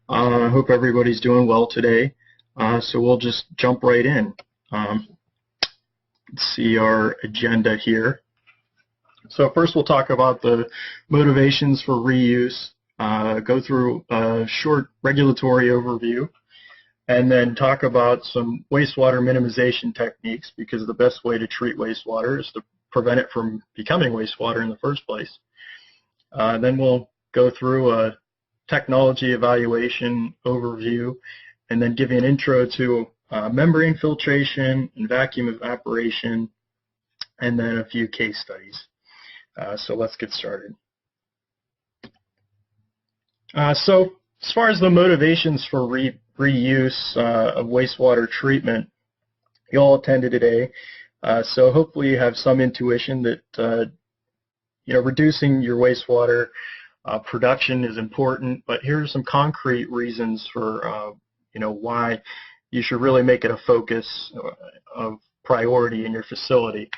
I hope everybody's doing well today. So we'll just jump right in. Let's see our agenda here. So first we'll talk about the motivations for reuse, go through a short regulatory overview, and then talk about some wastewater minimization techniques, because the best way to treat wastewater is to prevent it from becoming wastewater in the first place. Then we'll go through a technology evaluation overview, and then give you an intro to membrane filtration and vacuum evaporation, and then a few case studies. So let's get started. So as far as the motivations for reuse of wastewater treatment, you all attended today, so hopefully you have some intuition that reducing your wastewater production is important, but here are some concrete reasons for why you should really make it a focus of priority in your facility.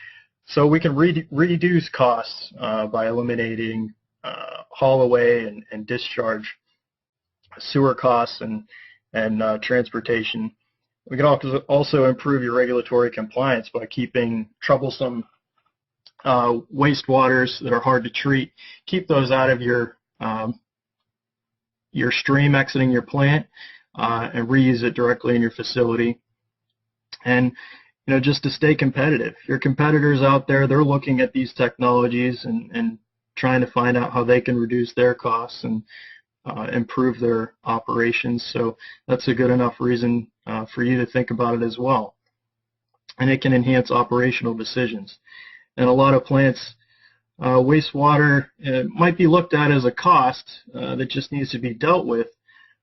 So we can reduce costs by eliminating haul away and discharge, sewer costs, and transportation. We can also improve your regulatory compliance by keeping troublesome wastewaters that are hard to treat, keep those out of your stream exiting your plant, and reuse it directly in your facility. And just to stay competitive. Your competitors out there, they're looking at these technologies and trying to find out how they can reduce their costs and improve their operations. So that's a good enough reason for you to think about it as well. And it can enhance operational decisions. And a lot of plants, wastewater might be looked at as a cost that just needs to be dealt with.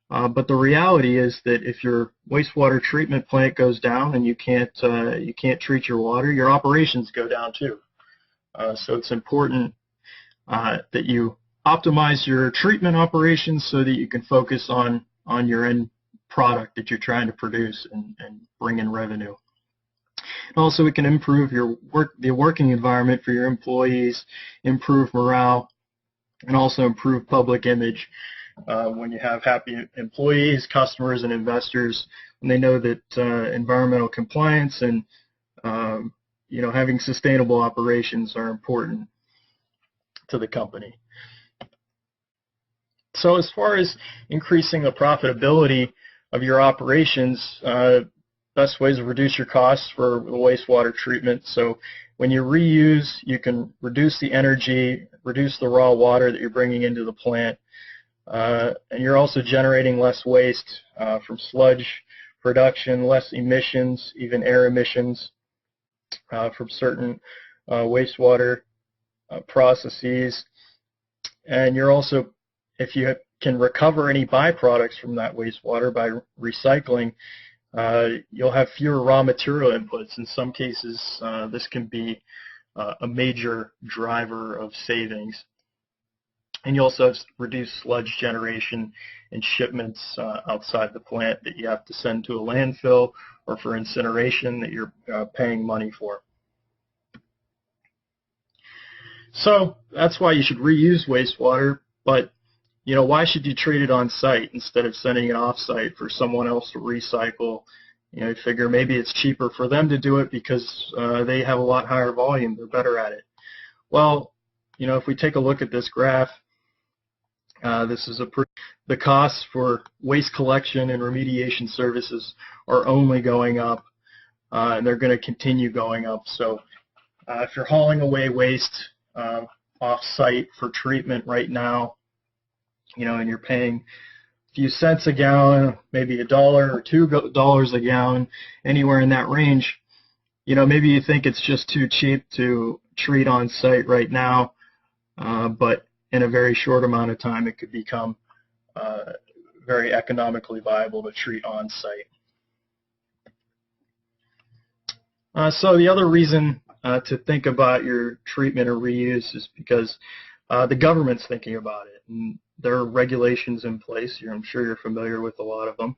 But the reality is that if your wastewater treatment plant goes down and you can't treat your water, your operations go down too. So it's important that you optimize your treatment operations so that you can focus on your end product that you're trying to produce and bring in revenue. And also, it can improve the working environment for your employees, improve morale, and also improve public image. When you have happy employees, customers, and investors, and they know that environmental compliance and having sustainable operations are important to the company. So as far as increasing the profitability of your operations, best ways to reduce your costs for wastewater treatment. So when you reuse, you can reduce the energy, reduce the raw water that you're bringing into the plant. And you're also generating less waste from sludge production, less emissions, even air emissions from certain wastewater processes. And you're also, if you can recover any byproducts from that wastewater by recycling, you'll have fewer raw material inputs. In some cases, this can be a major driver of savings. And you also have reduced sludge generation and shipments outside the plant that you have to send to a landfill or for incineration that you're paying money for. So that's why you should reuse wastewater, but why should you treat it on site instead of sending it off site for someone else to recycle? You figure maybe it's cheaper for them to do it because they have a lot higher volume, they're better at it. Well, if we take a look at this graph, this is the costs for waste collection and remediation services are only going up, and they're going to continue going up. So if you're hauling away waste off-site for treatment right now, and you're paying a few cents a gallon, maybe $1 or $2 a gallon, anywhere in that range, maybe you think it's just too cheap to treat on-site right now, but in a very short amount of time, it could become very economically viable to treat on-site. So the other reason to think about your treatment or reuse is because the government's thinking about it, and there are regulations in place. I'm sure you're familiar with a lot of them,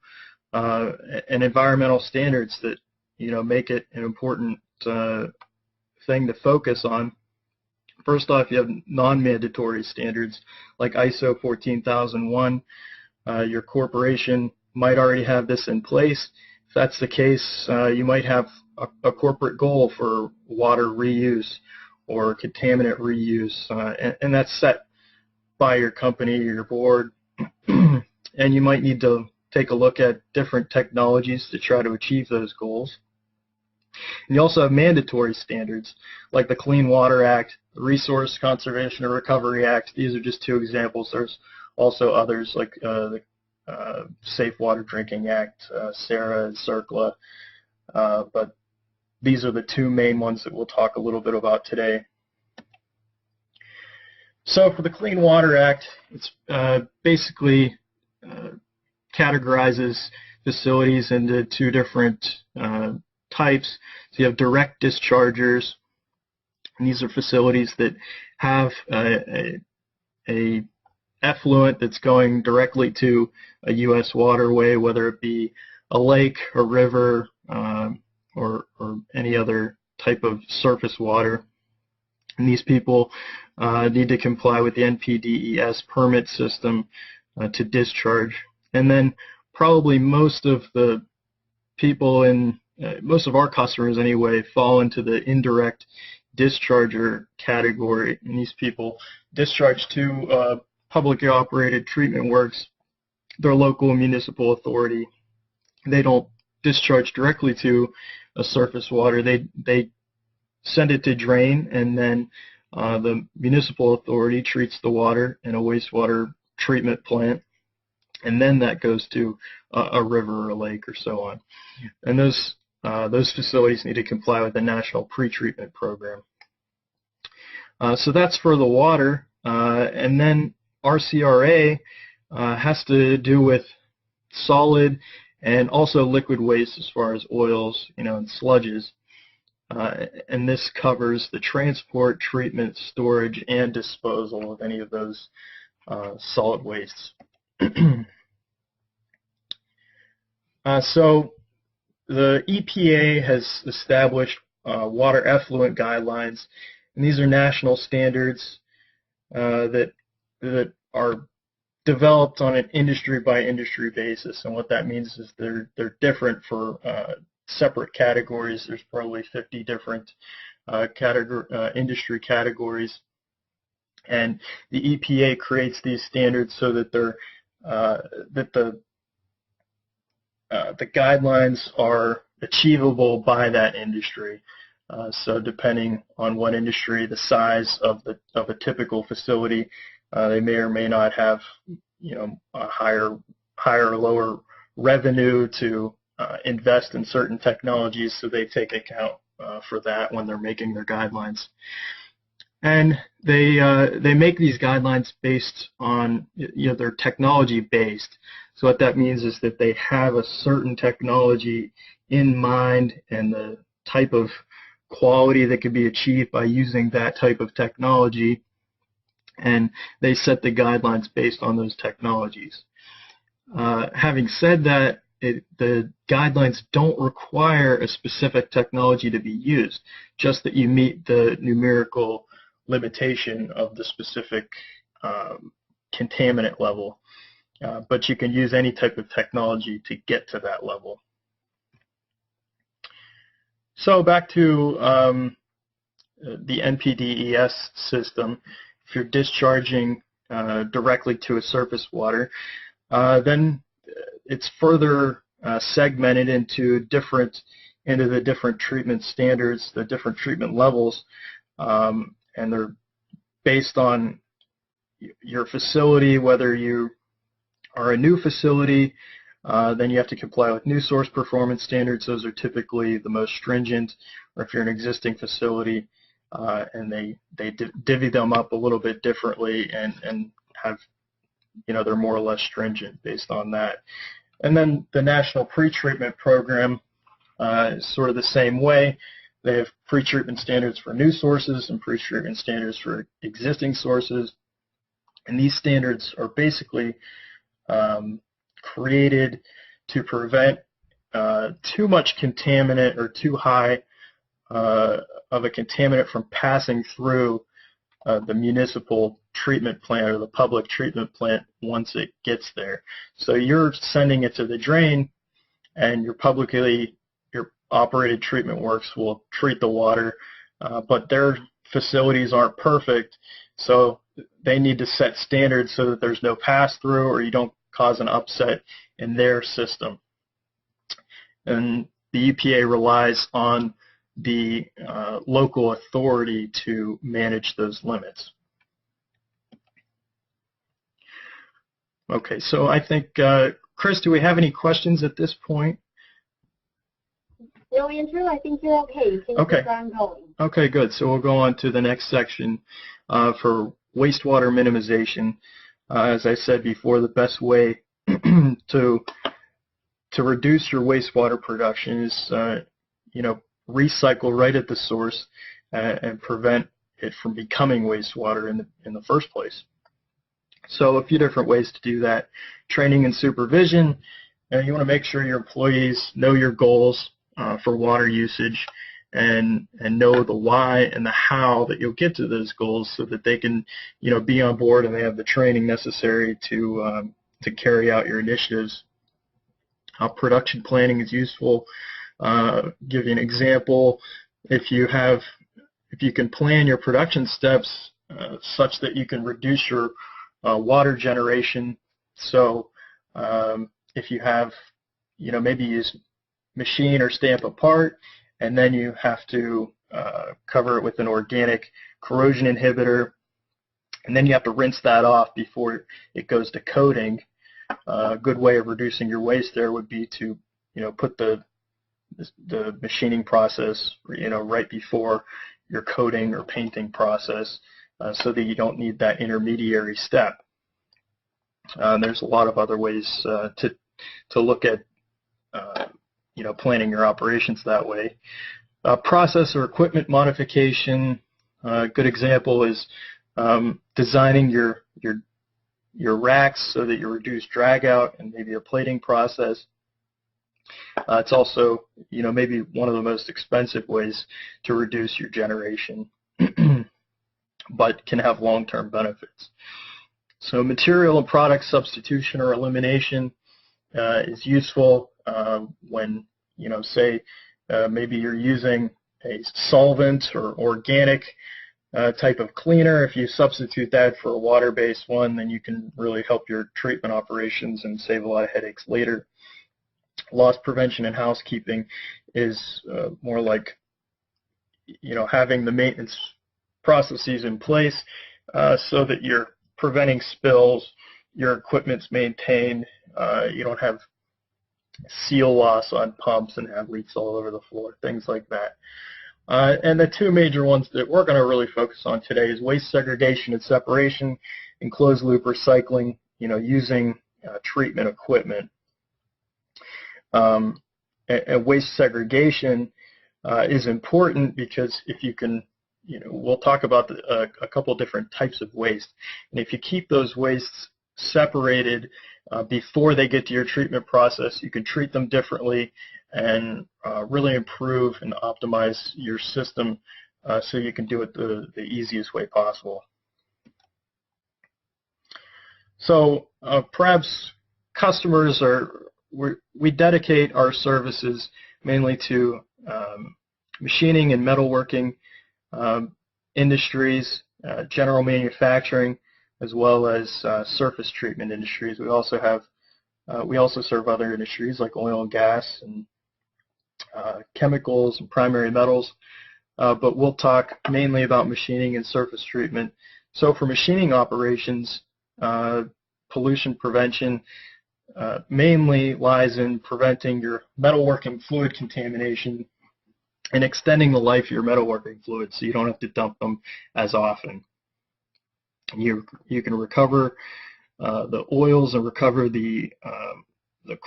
and environmental standards that make it an important thing to focus on. First off, you have non-mandatory standards like ISO 14001, Your corporation might already have this in place. If that's the case, you might have a corporate goal for water reuse or contaminant reuse, and that's set by your company or your board. And you might need to take a look at different technologies to try to achieve those goals. And you also have mandatory standards like the Clean Water Act, the Resource Conservation and Recovery Act. These are just two examples. There's also others like the Safe Water Drinking Act, SARA and CERCLA, but these are the two main ones that we'll talk a little bit about today. So for the Clean Water Act, it's basically categorizes facilities into two different types. So you have direct dischargers, and these are facilities that have a effluent that's going directly to a U.S. waterway, whether it be a lake, a river, or any other type of surface water. And these people need to comply with the NPDES permit system to discharge. And then probably most of the people in, most of our customers anyway, fall into the indirect discharger category. And these people discharge to publicly operated treatment works, their local municipal authority. They don't discharge directly to a surface water. They send it to drain, and then the municipal authority treats the water in a wastewater treatment plant, and then that goes to a river or a lake or so on. And those facilities need to comply with the National Pretreatment Program. So that's for the water, and then RCRA has to do with solid and also liquid waste as far as oils, and sludges. And this covers the transport, treatment, storage, and disposal of any of those solid wastes. So the EPA has established water effluent guidelines, and these are national standards that are developed on an industry-by-industry basis. And what that means is they're different for separate categories. There's probably 50 different industry categories, and the EPA creates these standards so that they're the guidelines are achievable by that industry. So depending on what industry, the size of a typical facility, they may or may not have a higher or lower revenue to invest in certain technologies, so they take account for that when they're making their guidelines. And they make these guidelines based on, they're technology based. So what that means is that they have a certain technology in mind and the type of quality that could be achieved by using that type of technology, and they set the guidelines based on those technologies. Having said that, the guidelines don't require a specific technology to be used, just that you meet the numerical limitation of the specific contaminant level. But you can use any type of technology to get to that level. So back to the NPDES system. If you're discharging directly to a surface water, then it's further segmented into the different treatment standards, the different treatment levels, and they're based on your facility. Whether you are a new facility, then you have to comply with new source performance standards. Those are typically the most stringent. Or if you're an existing facility, and they divvy them up a little bit differently and have, they're more or less stringent based on that. And then the National Pretreatment Program is sort of the same way. They have pretreatment standards for new sources and pretreatment standards for existing sources. And these standards are basically created to prevent too much contaminant or too high of a contaminant from passing through the municipal treatment plant or the public treatment plant once it gets there. So you're sending it to the drain, and your operated treatment works will treat the water, but their facilities aren't perfect, so they need to set standards so that there's no pass-through or you don't cause an upset in their system. And the EPA relies on the local authority to manage those limits. Okay, so I think, Chris, do we have any questions at this point? No, Andrew, I think you're okay. You can keep on going. Okay, good. So we'll go on to the next section for wastewater minimization. As I said before, the best way to reduce your wastewater production is, recycle right at the source and prevent it from becoming wastewater in the first place. So a few different ways to do that: training and supervision. You want to make sure your employees know your goals for water usage and know the why and the how that you'll get to those goals, so that they can be on board and they have the training necessary to carry out your initiatives. Production planning is useful. Give you an example. If you can plan your production steps such that you can reduce your water generation. So if you have, maybe use machine or stamp a part, and then you have to cover it with an organic corrosion inhibitor, and then you have to rinse that off before it goes to coating. A good way of reducing your waste there would be to, put the machining process, right before your coating or painting process, so that you don't need that intermediary step. There's a lot of other ways to look at, planning your operations that way. Process or equipment modification. A good example is designing your racks so that you reduce drag out and maybe a plating process. It's also, maybe one of the most expensive ways to reduce your generation, but can have long-term benefits. So material and product substitution or elimination is useful when, say, maybe you're using a solvent or organic type of cleaner. If you substitute that for a water-based one, then you can really help your treatment operations and save a lot of headaches later. Loss prevention and housekeeping is more like, having the maintenance processes in place so that you're preventing spills, your equipment's maintained, you don't have seal loss on pumps and have leaks all over the floor, things like that. And the two major ones that we're going to really focus on today is waste segregation and separation, and closed loop recycling, using treatment equipment. And waste segregation is important because if you can, we'll talk about a couple different types of waste. And if you keep those wastes separated before they get to your treatment process, you can treat them differently and really improve and optimize your system so you can do it the easiest way possible. So PRAB's customers we dedicate our services mainly to machining and metalworking industries, general manufacturing, as well as surface treatment industries. We also serve other industries like oil and gas and chemicals and primary metals, but we'll talk mainly about machining and surface treatment. So for machining operations, pollution prevention mainly lies in preventing your metalworking fluid contamination and extending the life of your metalworking fluids so you don't have to dump them as often. You can recover the oils and recover the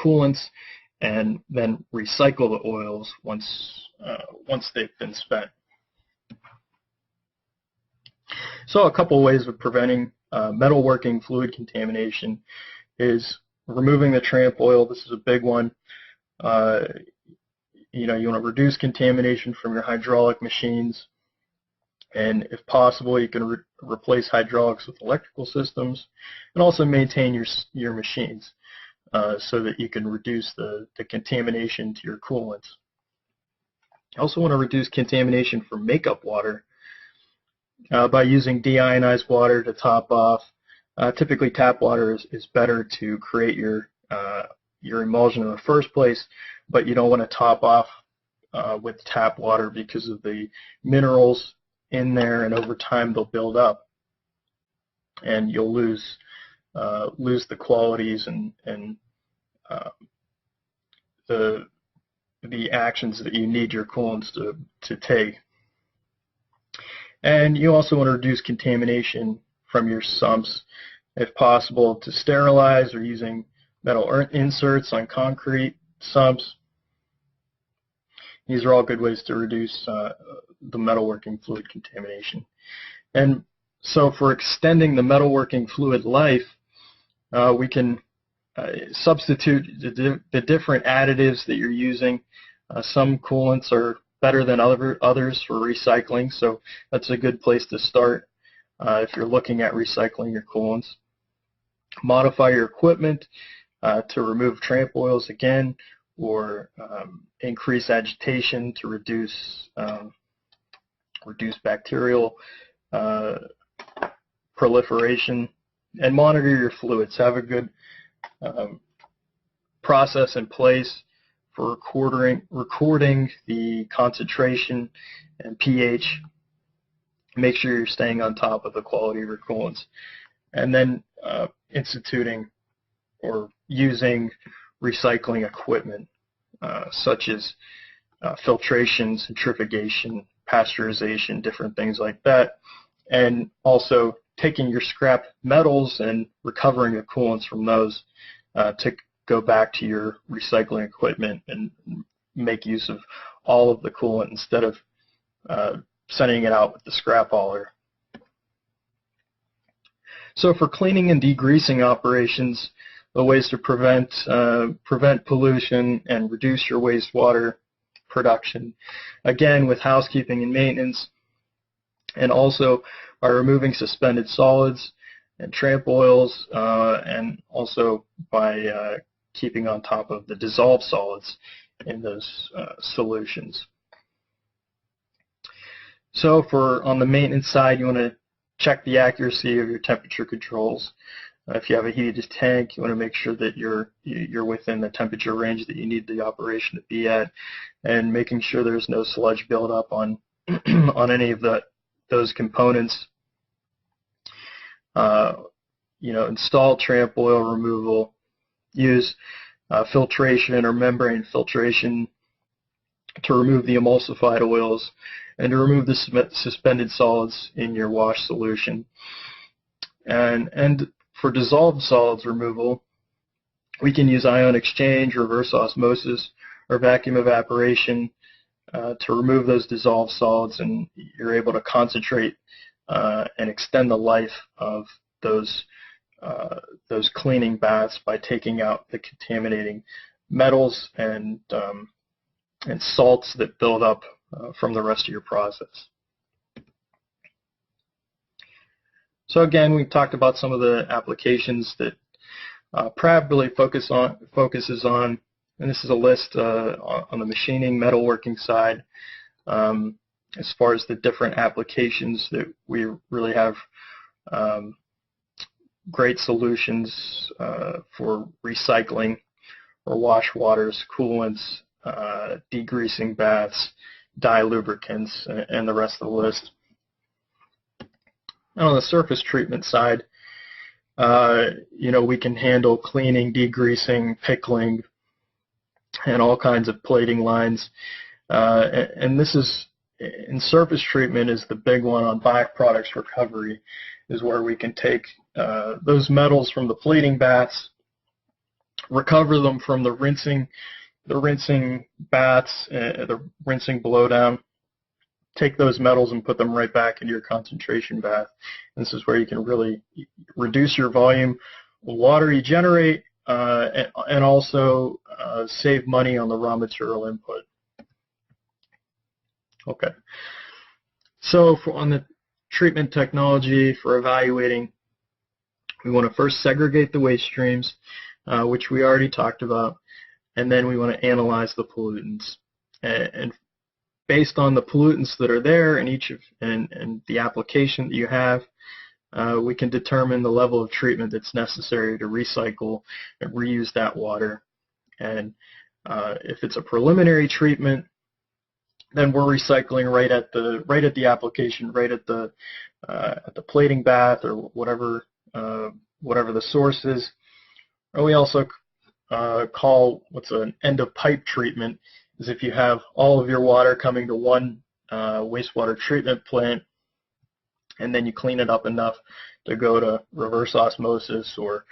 coolants, and then recycle the oils once they've been spent. So a couple ways of preventing metalworking fluid contamination is removing the tramp oil. This is a big one. You want to reduce contamination from your hydraulic machines. And if possible, you can replace hydraulics with electrical systems, and also maintain your machines so that you can reduce the contamination to your coolants. You also want to reduce contamination from makeup water by using deionized water to top off. Typically, tap water is better to create your emulsion in the first place, but you don't want to top off with tap water because of the minerals in there, and over time they'll build up, and you'll lose the qualities and the actions that you need your coolants to take. And you also want to reduce contamination from your sumps, if possible, to sterilize, or using metal inserts on concrete sumps. These are all good ways to reduce the metalworking fluid contamination. And so for extending the metalworking fluid life, we can substitute the different additives that you're using. Some coolants are better than others for recycling, so that's a good place to start if you're looking at recycling your coolants. Modify your equipment to remove tramp oils again, or increase agitation to reduce bacterial proliferation, and monitor your fluids. Have a good process in place for recording the concentration and pH. Make sure you're staying on top of the quality of your coolants, and then instituting or using recycling equipment such as filtration, centrifugation, pasteurization, different things like that, and also taking your scrap metals and recovering the coolants from those to go back to your recycling equipment and make use of all of the coolant instead of sending it out with the scrap hauler. So for cleaning and degreasing operations, the ways to prevent pollution and reduce your wastewater production, again with housekeeping and maintenance, and also by removing suspended solids and tramp oils, and also by keeping on top of the dissolved solids in those solutions. So on the maintenance side, you want to check the accuracy of your temperature controls. If you have a heated tank, you want to make sure that you're within the temperature range that you need the operation to be at, and making sure there's no sludge buildup on on any of those components. Install tramp oil removal. Use filtration or membrane filtration to remove the emulsified oils and to remove the suspended solids in your wash solution. And for dissolved solids removal, we can use ion exchange, reverse osmosis, or vacuum evaporation to remove those dissolved solids, and you're able to concentrate and extend the life of those cleaning baths by taking out the contaminating metals and salts that build up from the rest of your process. So again, we've talked about some of the applications that PRAB really focuses on, and this is a list on the machining, metalworking side, as far as the different applications that we really have great solutions for recycling or wash waters, coolants, degreasing baths, dye lubricants, and the rest of the list. And on the surface treatment side, we can handle cleaning, degreasing, pickling, and all kinds of plating lines. And this is, in surface treatment, is the big one on byproducts recovery, is where we can take those metals from the plating baths, recover them from the rinsing baths, the rinsing blowdown, take those metals and put them right back into your concentration bath. And this is where you can really reduce your volume of water you generate and also save money on the raw material input. Okay. So on the treatment technology for evaluating, we want to first segregate the waste streams, which we already talked about, and then we want to analyze the pollutants. And based on the pollutants that are there and the application that you have, we can determine the level of treatment that's necessary to recycle and reuse that water. And if it's a preliminary treatment, then we're recycling right at the application, right at the plating bath or whatever the source is. And we also call what's an end of pipe treatment, is if you have all of your water coming to one wastewater treatment plant, and then you clean it up enough to go to reverse osmosis or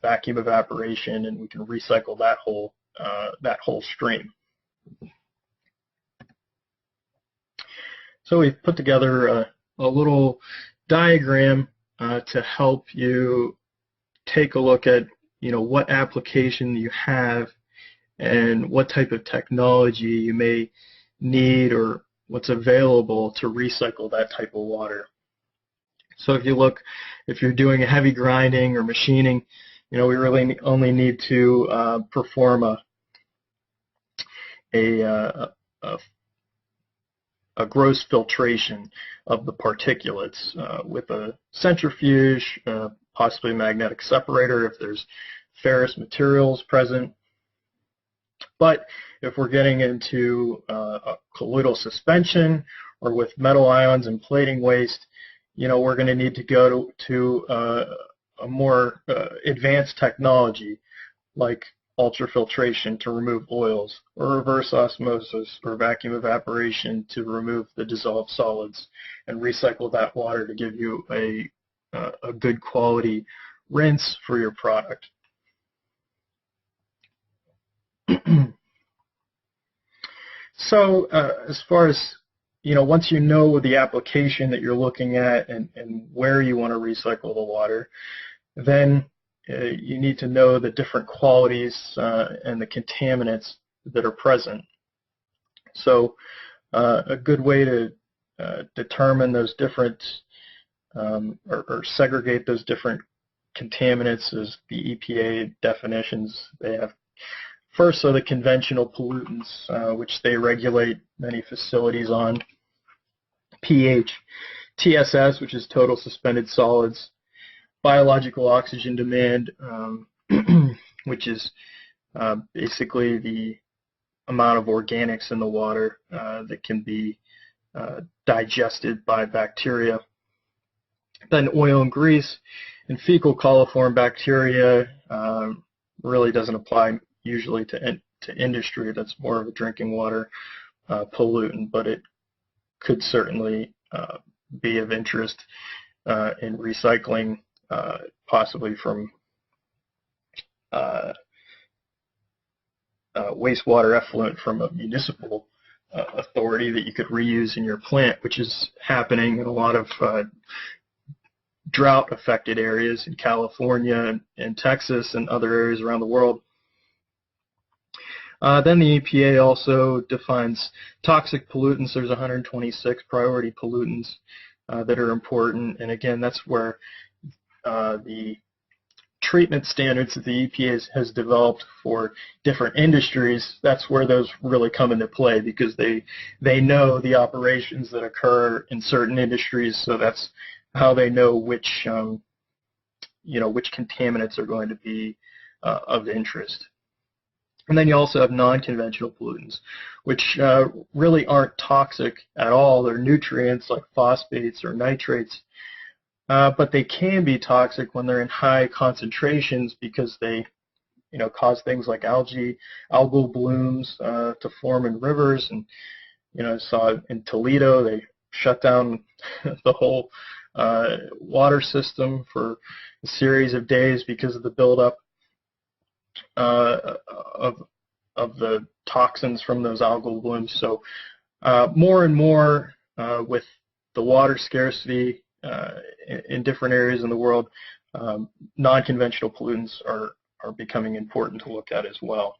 vacuum evaporation, and we can recycle that whole stream. So we've put together a little diagram to help you take a look at what application you have and what type of technology you may need or what's available to recycle that type of water. So if you're doing a heavy grinding or machining, we really only need to perform a gross filtration of the particulates with a centrifuge, possibly a magnetic separator if there's ferrous materials present. But if we're getting into a colloidal suspension or with metal ions and plating waste, we're going to need to go to a more advanced technology like ultrafiltration to remove oils, or reverse osmosis or vacuum evaporation to remove the dissolved solids and recycle that water to give you a good quality rinse for your product. So as far as once you know the application that you're looking at and where you want to recycle the water, then you need to know the different qualities and the contaminants that are present. So a good way to determine those different or segregate those different contaminants is the EPA definitions they have. First are the conventional pollutants, which they regulate many facilities on. pH, TSS, which is total suspended solids, biological oxygen demand, which is basically the amount of organics in the water that can be digested by bacteria. Then oil and grease and fecal coliform bacteria really doesn't apply usually to industry. That's more of a drinking water pollutant, but it could certainly be of interest in recycling, possibly from wastewater effluent from a municipal authority that you could reuse in your plant, which is happening in a lot of drought-affected areas in California and Texas and other areas around the world. Then the EPA also defines toxic pollutants. There's 126 priority pollutants that are important, and again, that's where the treatment standards that the EPA has developed for different industries, that's where those really come into play, because they know the operations that occur in certain industries, so that's how they know which which contaminants are going to be of interest. And then you also have non-conventional pollutants, which really aren't toxic at all. They're nutrients like phosphates or nitrates, but they can be toxic when they're in high concentrations because they cause things like algal blooms to form in rivers. And I saw in Toledo they shut down the whole water system for a series of days because of the buildup of the toxins from those algal blooms. So more and more with the water scarcity in different areas in the world, non-conventional pollutants are becoming important to look at as well.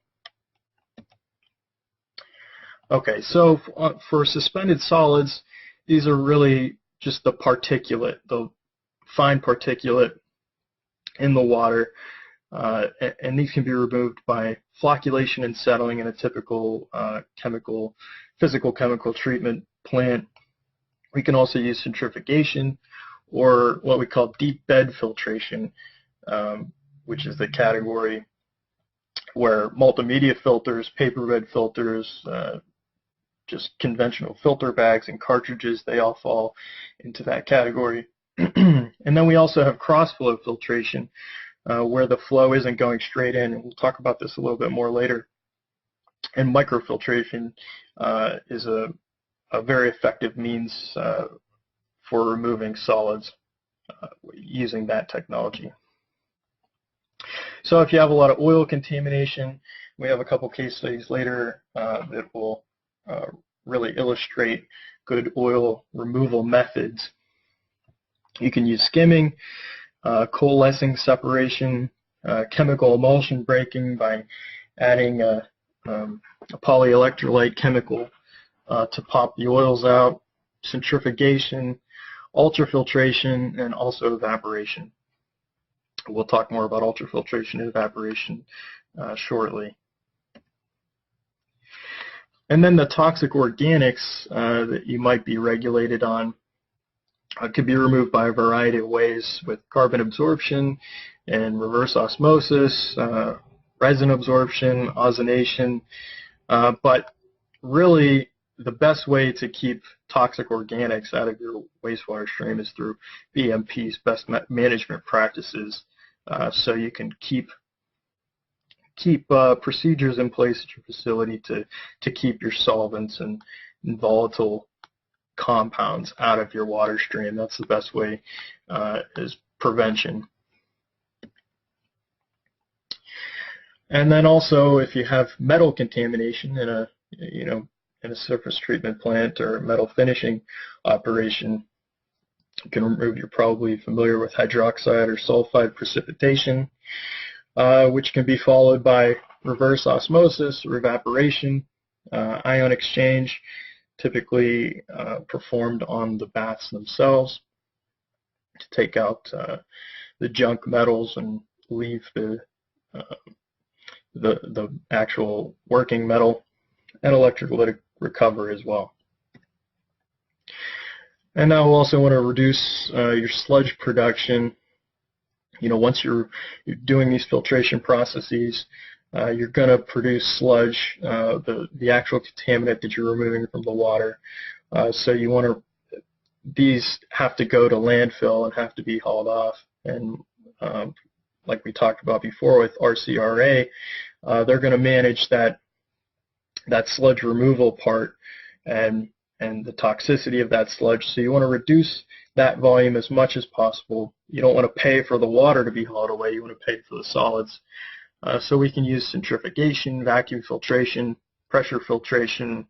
Okay, so for suspended solids, these are really just the particulate, the fine particulate in the water, and these can be removed by flocculation and settling in a typical physical chemical treatment plant. We can also use centrifugation, or what we call deep bed filtration, which is the category where multimedia filters, paper bed filters, just conventional filter bags and cartridges, they all fall into that category. And then we also have cross-flow filtration, where the flow isn't going straight in, and we'll talk about this a little bit more later. And microfiltration is a very effective means for removing solids using that technology. So if you have a lot of oil contamination, we have a couple case studies later that will really illustrate good oil removal methods. You can use skimming, coalescing separation, chemical emulsion breaking by adding a polyelectrolyte chemical to pop the oils out, centrifugation, ultrafiltration, and also evaporation. We'll talk more about ultrafiltration and evaporation shortly. And then the toxic organics that you might be regulated on could be removed by a variety of ways, with carbon absorption and reverse osmosis, resin absorption, ozonation, but really the best way to keep toxic organics out of your wastewater stream is through BMP's best management practices. So you can keep procedures in place at your facility to keep your solvents and volatile compounds out of your water stream. That's the best way, is prevention. And then also, if you have metal contamination in a surface treatment plant or metal finishing operation, you can remove. You're probably familiar with hydroxide or sulfide precipitation, which can be followed by reverse osmosis or evaporation, ion exchange, typically performed on the baths themselves to take out the junk metals and leave the actual working metal, and electrolytic recovery as well. And now we'll also want to reduce your sludge production. Once you're doing these filtration processes, you're going to produce sludge, the actual contaminant that you're removing from the water. So you want to, these have to go to landfill and have to be hauled off. And like we talked about before with RCRA, they're going to manage that sludge removal part and the toxicity of that sludge. So you want to reduce that volume as much as possible. You don't want to pay for the water to be hauled away. You want to pay for the solids. So we can use centrifugation, vacuum filtration, pressure filtration,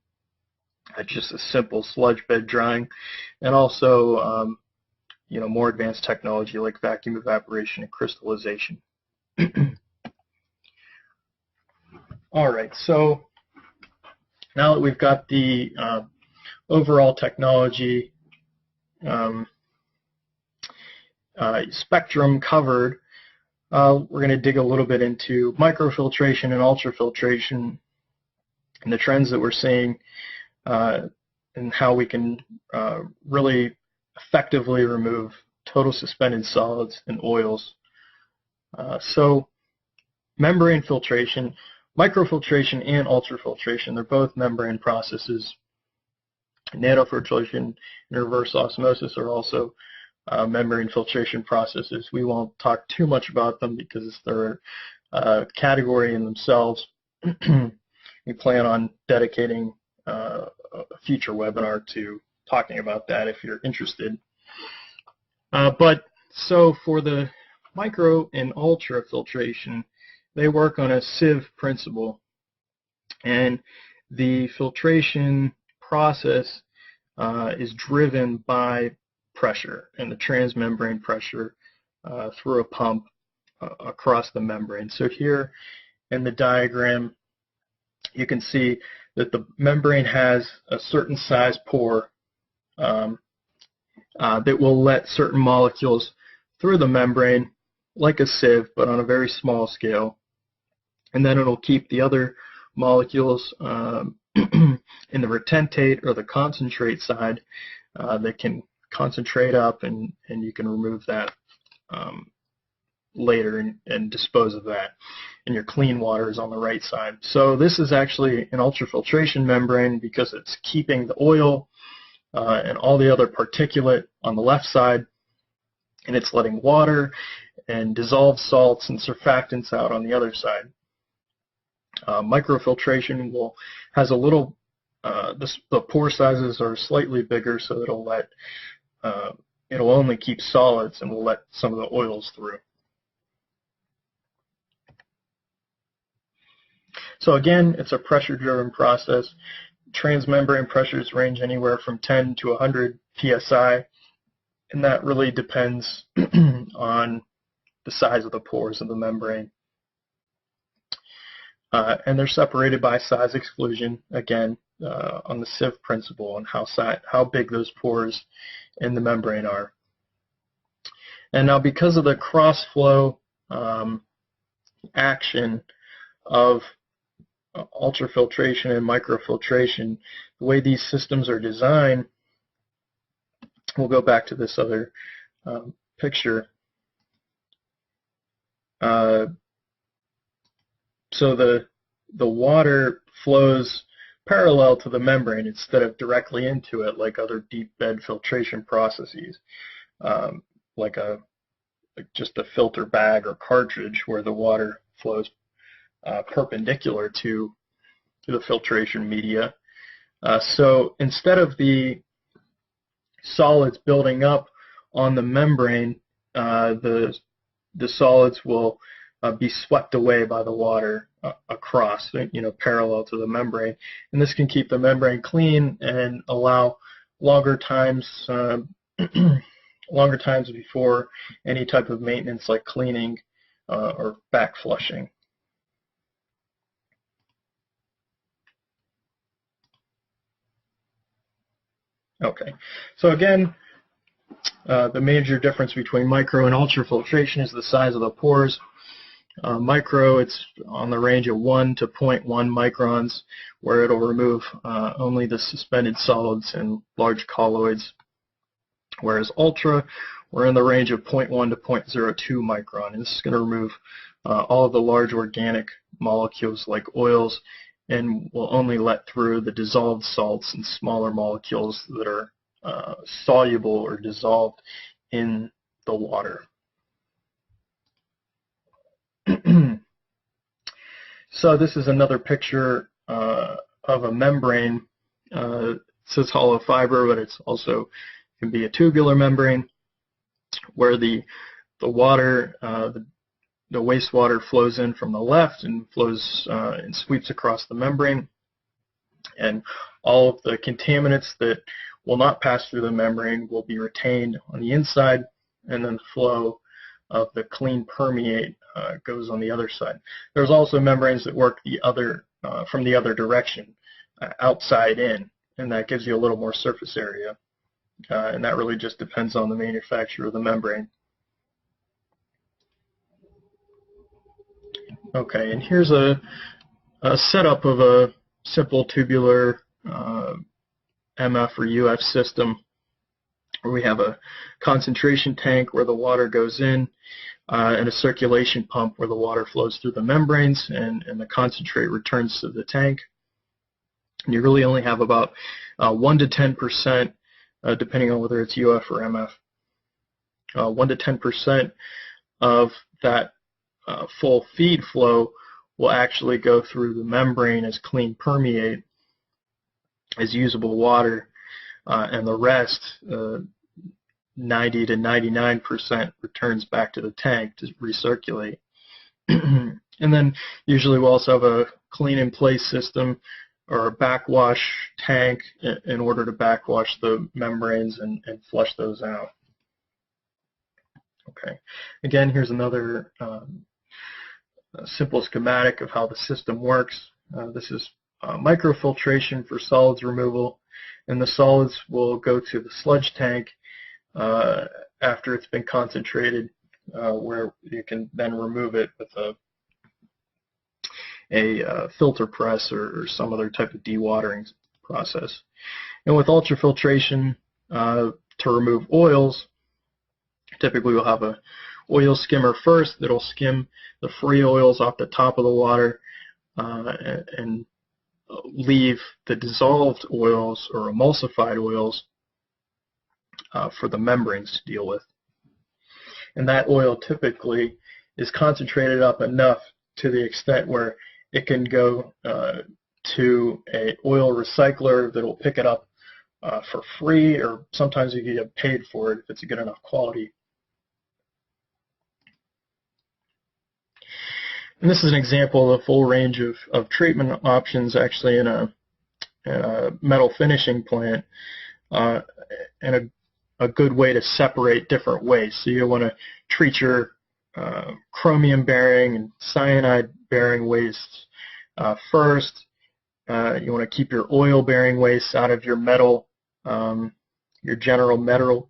just a simple sludge bed drying, and also more advanced technology like vacuum evaporation and crystallization. All right, so now that we've got the overall technology spectrum covered, we're going to dig a little bit into microfiltration and ultrafiltration and the trends that we're seeing and how we can really effectively remove total suspended solids and oils. So membrane filtration, microfiltration and ultrafiltration, they're both membrane processes. Nanofiltration and reverse osmosis are also membrane filtration processes. We won't talk too much about them because they're a category in themselves. We plan on dedicating a future webinar to talking about that if you're interested. But so for the micro and ultrafiltration, they work on a sieve principle, and the filtration process is driven by pressure and the transmembrane pressure through a pump across the membrane. So here in the diagram, you can see that the membrane has a certain size pore that will let certain molecules through the membrane like a sieve, but on a very small scale. And then it'll keep the other molecules in the retentate or the concentrate side that can concentrate up, and you can remove that later and dispose of that. And your clean water is on the right side. So this is actually an ultrafiltration membrane because it's keeping the oil and all the other particulate on the left side, and it's letting water and dissolved salts and surfactants out on the other side. Microfiltration has a little, the pore sizes are slightly bigger, so it'll only keep solids and will let some of the oils through. So again, it's a pressure-driven process. Transmembrane pressures range anywhere from 10 to 100 psi, and that really depends on the size of the pores of the membrane. And they're separated by size exclusion, again, on the sieve principle and how big those pores in the membrane are. And now, because of the cross-flow action of ultrafiltration and microfiltration, the way these systems are designed, we'll go back to this other picture. So the water flows parallel to the membrane instead of directly into it like other deep bed filtration processes, like just a filter bag or cartridge where the water flows perpendicular to the filtration media. So instead of the solids building up on the membrane, the solids will be swept away by the water across, parallel to the membrane, and this can keep the membrane clean and allow longer times before any type of maintenance like cleaning or back flushing. Okay, so again, the major difference between micro and ultrafiltration is the size of the pores. Micro, it's on the range of 1 to 0.1 microns, where it'll remove only the suspended solids and large colloids, whereas ultra, we're in the range of 0.1 to 0.02 micron, and this is going to remove all of the large organic molecules like oils, and will only let through the dissolved salts and smaller molecules that are soluble or dissolved in the water. So this is another picture of a membrane. It says hollow fiber, but it's also can be a tubular membrane where the water, the wastewater flows in from the left and flows and sweeps across the membrane, and all of the contaminants that will not pass through the membrane will be retained on the inside, and then the flow of the clean permeate goes on the other side. There's also membranes that work the other from the other direction, outside in, and that gives you a little more surface area, and that really just depends on the manufacturer of the membrane. Okay, and here's a setup of a simple tubular MF or UF system, where we have a concentration tank where the water goes in, and a circulation pump where the water flows through the membranes and the concentrate returns to the tank. And you really only have about 1 to 10%, depending on whether it's UF or MF, 1 to 10% of that full feed flow will actually go through the membrane as clean permeate, as usable water, and the rest, 90 to 99%, returns back to the tank to recirculate. And then usually we'll also have a clean in place system or a backwash tank in order to backwash the membranes and flush those out. Okay, again, here's another simple schematic of how the system works. This is microfiltration for solids removal, and the solids will go to the sludge tank after it's been concentrated, where you can then remove it with a filter press or some other type of dewatering process. And with ultrafiltration, to remove oils, typically we'll have a oil skimmer first that'll skim the free oils off the top of the water and leave the dissolved oils or emulsified oils for the membranes to deal with. And that oil typically is concentrated up enough to the extent where it can go to an oil recycler that'll pick it up for free, or sometimes you can get paid for it if it's a good enough quality. And this is an example of a full range of treatment options actually in a metal finishing plant, and a good way to separate different waste. So you want to treat your chromium bearing and cyanide bearing wastes first. You want to keep your oil bearing wastes out of your metal, your general metal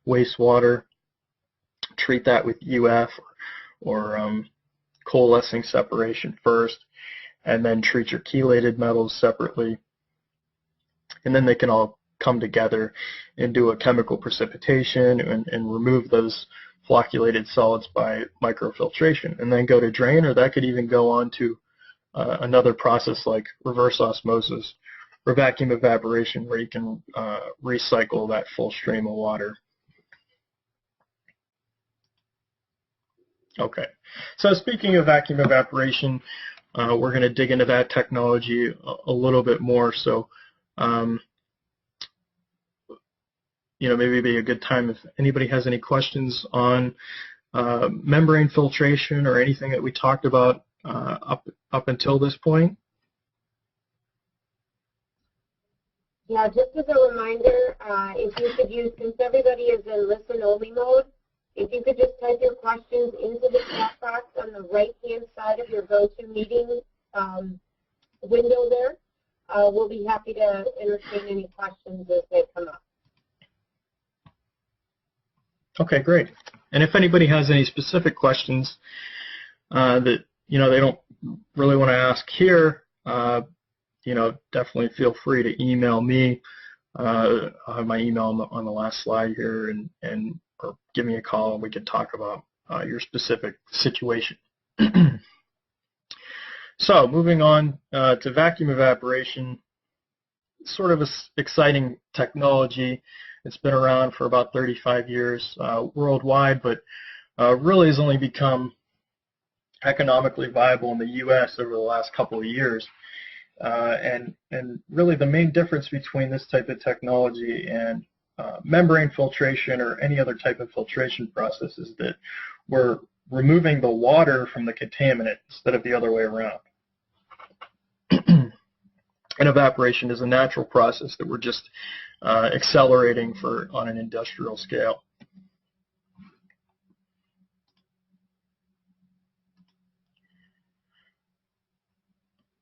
wastewater. Treat that with UF or coalescing separation first, and then treat your chelated metals separately, and then they can all come together and do a chemical precipitation and remove those flocculated solids by microfiltration, and then go to drain, or that could even go on to another process like reverse osmosis or vacuum evaporation, where you can recycle that full stream of water. Okay, so speaking of vacuum evaporation, we're going to dig into that technology a little bit more. So, maybe it'd be a good time if anybody has any questions on membrane filtration or anything that we talked about up until this point. Yeah, just as a reminder, if you could use, since everybody is in listen-only mode, if you could just type your questions into the chat box on the right-hand side of your GoToMeeting window there, we'll be happy to entertain any questions as they come up. Okay, great. And if anybody has any specific questions that they don't really want to ask here, definitely feel free to email me. I'll have my email on the last slide here, or give me a call and we can talk about your specific situation. So moving on to vacuum evaporation, sort of an exciting technology. It's been around for about 35 years worldwide, but really has only become economically viable in the U.S. over the last couple of years. And really the main difference between this type of technology and membrane filtration or any other type of filtration process is that we're removing the water from the contaminant instead of the other way around. And evaporation is a natural process that we're just accelerating on an industrial scale.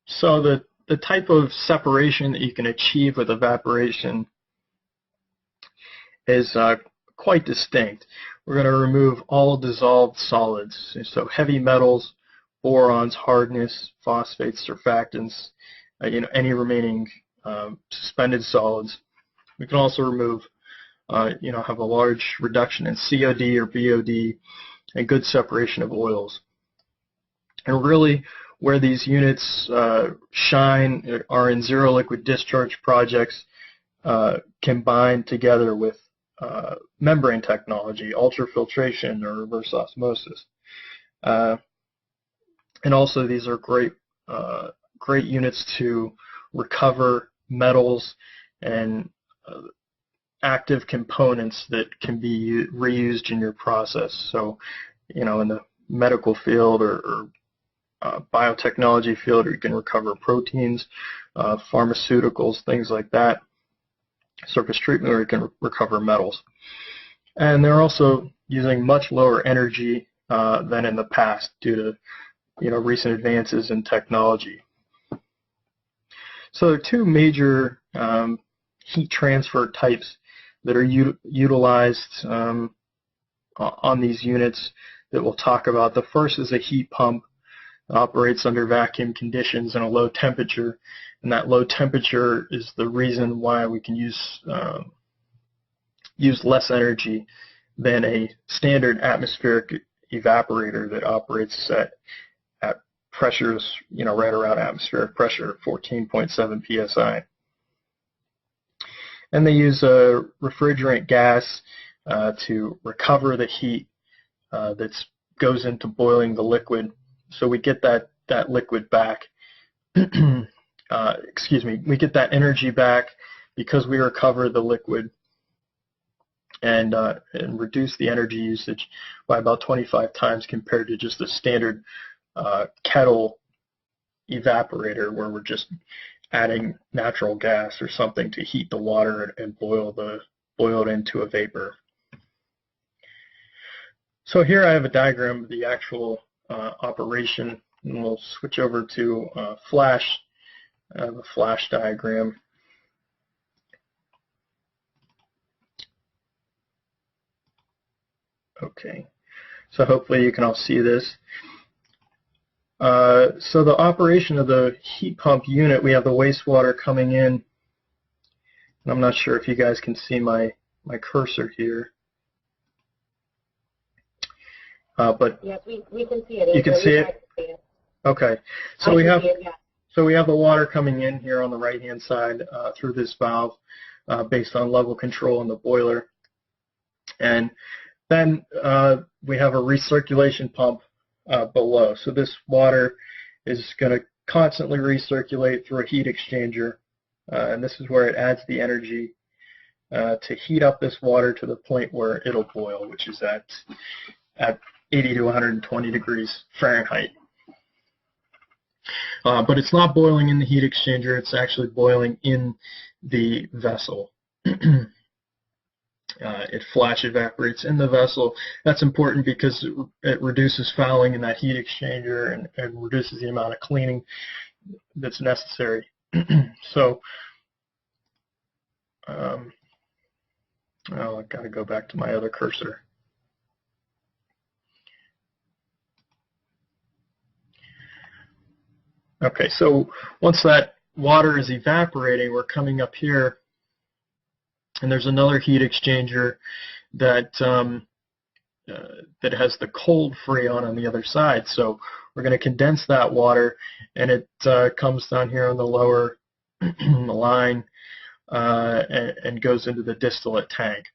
So the type of separation that you can achieve with evaporation is quite distinct. We're going to remove all dissolved solids, so heavy metals, borons, hardness, phosphates, surfactants, any remaining suspended solids. We can also remove, have a large reduction in COD or BOD and good separation of oils. And really, where these units shine are in zero liquid discharge projects combined together with membrane technology, ultrafiltration or reverse osmosis. And also these are great units to recover metals and active components that can be reused in your process. So, in the medical field or biotechnology field, you can recover proteins, pharmaceuticals, things like that. Surface treatment, where you can recover metals. And they're also using much lower energy than in the past due to recent advances in technology. So there are two major heat transfer types that are utilized on these units that we'll talk about. The first is a heat pump. It operates under vacuum conditions and a low temperature, and that low temperature is the reason why we can use less energy than a standard atmospheric evaporator that operates at pressures, right around atmospheric pressure, 14.7 psi. And they use a refrigerant gas to recover the heat that goes into boiling the liquid. So we get that liquid back. Excuse me. We get that energy back because we recover the liquid and reduce the energy usage by about 25 times compared to just a standard kettle evaporator where we're just adding natural gas or something to heat the water and boil it into a vapor. So here I have a diagram of the actual operation, and we'll switch over to flash. I have a flash diagram. Okay, so hopefully you can all see this. So the operation of the heat pump unit, we have the wastewater coming in, and I'm not sure if you guys can see my cursor here. But yes, we can see it. You can see it? Okay. So we have the water coming in here on the right-hand side through this valve based on level control in the boiler. And then we have a recirculation pump below. So this water is going to constantly recirculate through a heat exchanger. And this is where it adds the energy to heat up this water to the point where it'll boil, which is at 80 to 120 degrees Fahrenheit. But it's not boiling in the heat exchanger, it's actually boiling in the vessel. It flash evaporates in the vessel. That's important because it reduces fouling in that heat exchanger and reduces the amount of cleaning that's necessary. So, I've got to go back to my other cursor. Okay, so once that water is evaporating, we're coming up here, and there's another heat exchanger that that has the cold freon on the other side. So we're going to condense that water, and it comes down here on the lower line and goes into the distillate tank.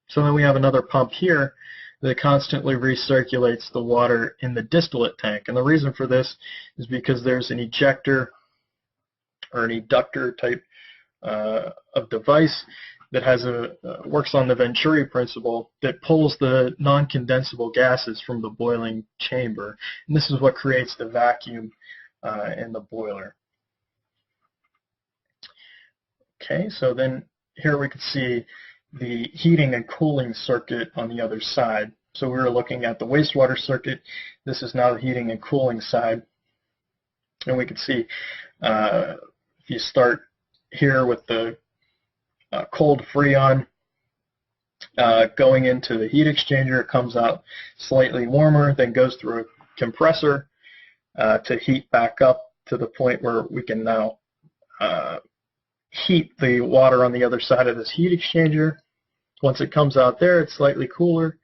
So then we have another pump here that constantly recirculates the water in the distillate tank. And the reason for this is because there's an ejector or an eductor type of device that has works on the Venturi principle that pulls the non-condensable gases from the boiling chamber. And this is what creates the vacuum in the boiler. Okay, so then here we can see the heating and cooling circuit on the other side. So we were looking at the wastewater circuit. This is now the heating and cooling side. And we can see if you start here with the cold freon going into the heat exchanger, it comes out slightly warmer, then goes through a compressor to heat back up to the point where we can now heat the water on the other side of this heat exchanger. Once it comes out there, it's slightly cooler,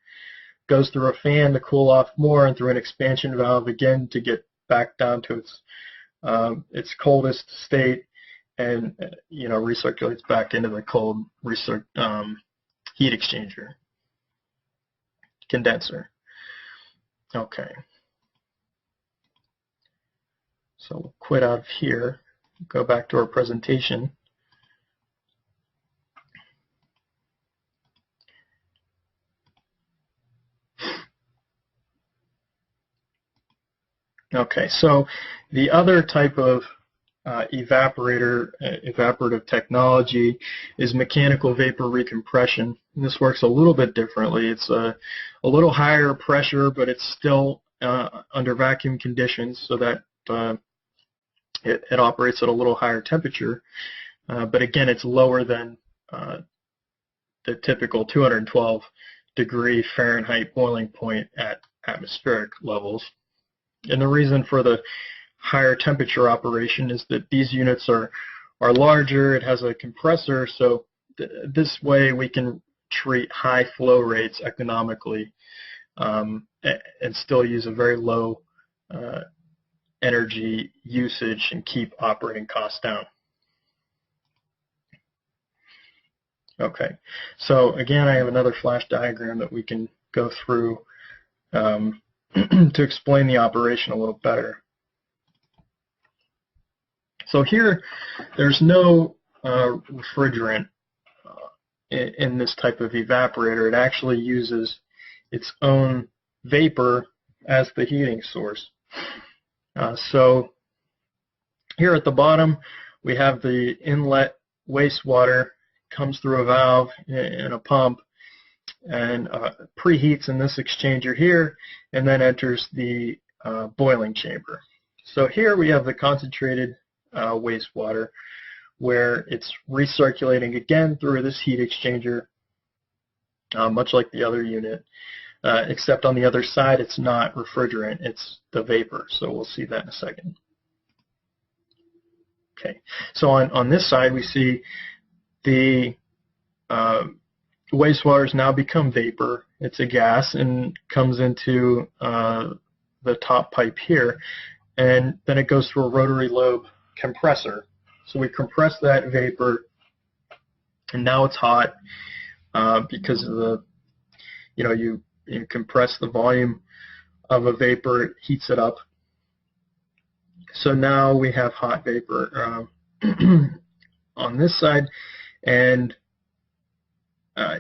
goes through a fan to cool off more, and through an expansion valve again to get back down to its coldest state, and recirculates back into the cold heat exchanger condenser. Okay, so we'll quit out of here, go back to our presentation. Okay, so the other type of evaporative technology is mechanical vapor recompression. And this works a little bit differently. It's a little higher pressure, but it's still under vacuum conditions, so that it operates at a little higher temperature. But again, it's lower than the typical 212 degree Fahrenheit boiling point at atmospheric levels. And the reason for the higher temperature operation is that these units are larger. It has a compressor, so this way we can treat high flow rates economically and still use a very low energy usage and keep operating costs down. Okay, so again, I have another flash diagram that we can go through to explain the operation a little better. So here, there's no refrigerant in this type of evaporator. It actually uses its own vapor as the heating source. So here at the bottom, we have the inlet wastewater, comes through a valve in a pump, and preheats in this exchanger here, and then enters the boiling chamber. So here we have the concentrated wastewater, where it's recirculating again through this heat exchanger, much like the other unit, except on the other side it's not refrigerant, it's the vapor. So we'll see that in a second. Okay, so on this side we see the wastewater has now become vapor. It's a gas and comes into the top pipe here, and then it goes through a rotary lobe compressor. So we compress that vapor, and now it's hot because of the, you compress the volume of a vapor, it heats it up. So now we have hot vapor on this side, and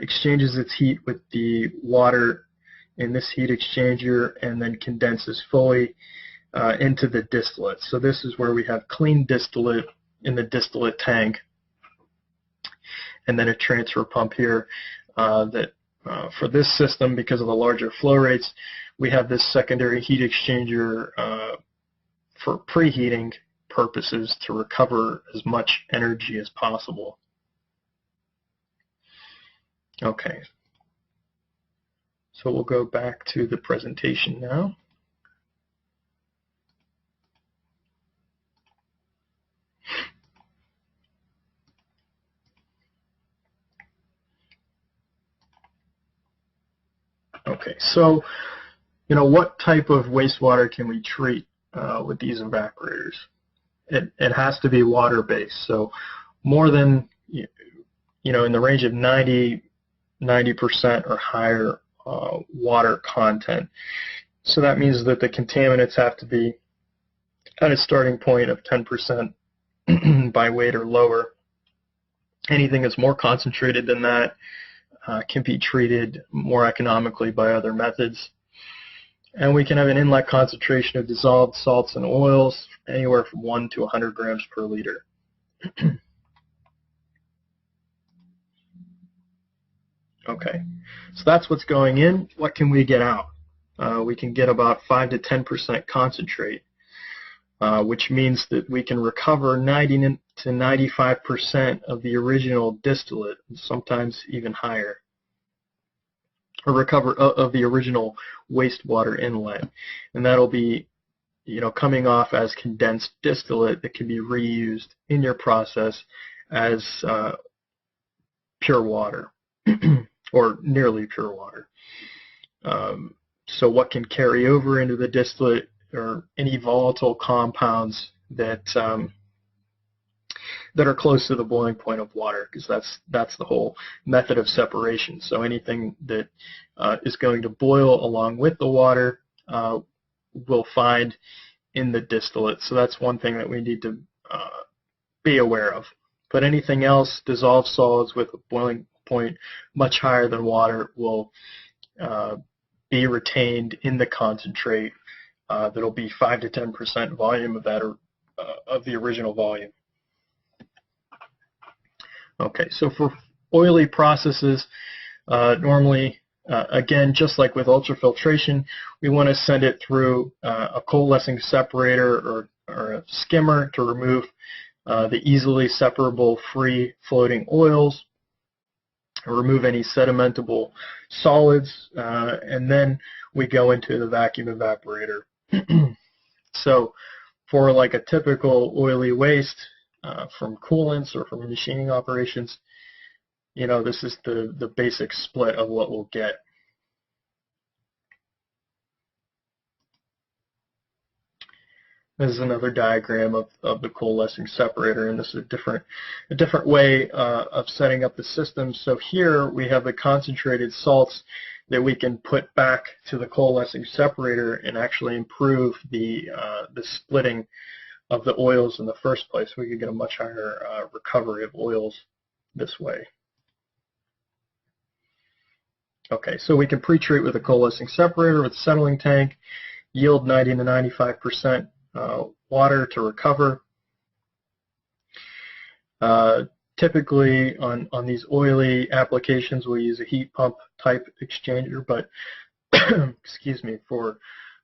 exchanges its heat with the water in this heat exchanger, and then condenses fully into the distillate. So this is where we have clean distillate in the distillate tank, and then a transfer pump here that for this system, because of the larger flow rates, we have this secondary heat exchanger for preheating purposes to recover as much energy as possible. Okay, so we'll go back to the presentation now. Okay, so what type of wastewater can we treat with these evaporators? It has to be water-based, so more than in the range of 90% or higher water content. So that means that the contaminants have to be at a starting point of 10% by weight or lower. Anything that's more concentrated than that can be treated more economically by other methods. And we can have an inlet concentration of dissolved salts and oils anywhere from 1 to 100 grams per liter. Okay, so that's what's going in. What can we get out? We can get about 5 to 10% concentrate, which means that we can recover 90 to 95% of the original distillate, sometimes even higher, or recover of the original wastewater inlet, and that'll be coming off as condensed distillate that can be reused in your process as pure water or nearly pure water. So what can carry over into the distillate or any volatile compounds that that are close to the boiling point of water, because that's the whole method of separation. So anything that is going to boil along with the water we'll find in the distillate. So that's one thing that we need to be aware of. But anything else, dissolved solids with a boiling point much higher than water, will be retained in the concentrate. That'll be 5 to 10% volume of that, of the original volume. Okay, so for oily processes, normally, again, just like with ultrafiltration, we want to send it through a coalescing separator or a skimmer to remove the easily separable free floating oils. remove any sedimentable solids, and then we go into the vacuum evaporator. So for like a typical oily waste from coolants or from machining operations, this is the basic split of what we'll get. This is another diagram of the coalescing separator, and this is a different way of setting up the system. So here we have the concentrated salts that we can put back to the coalescing separator and actually improve the splitting of the oils in the first place. We could get a much higher recovery of oils this way. Okay, so we can pre-treat with a coalescing separator with a settling tank, yield 90 to 95% water to recover. Typically on these oily applications we'll use a heat pump type exchanger, but excuse me, for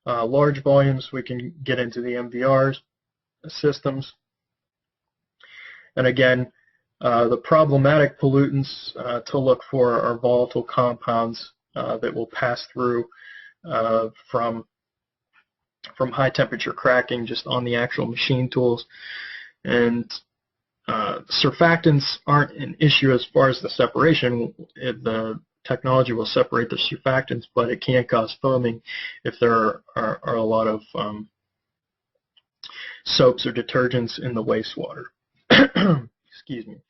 large volumes we can get into the MVR systems. And again, the problematic pollutants to look for are volatile compounds that will pass through from high temperature cracking just on the actual machine tools. And surfactants aren't an issue as far as the separation. The technology will separate the surfactants, but it can cause foaming if there are a lot of soaps or detergents in the wastewater. Excuse me.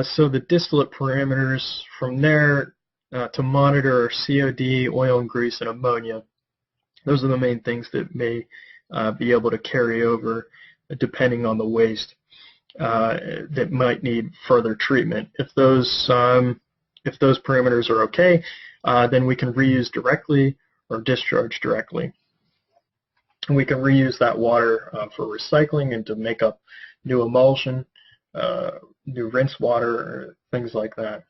So the distillate parameters from there to monitor are COD, oil and grease, and ammonia. Those are the main things that may be able to carry over depending on the waste that might need further treatment. If those parameters are okay, then we can reuse directly or discharge directly. And we can reuse that water for recycling and to make up new emulsion, new rinse water, things like that.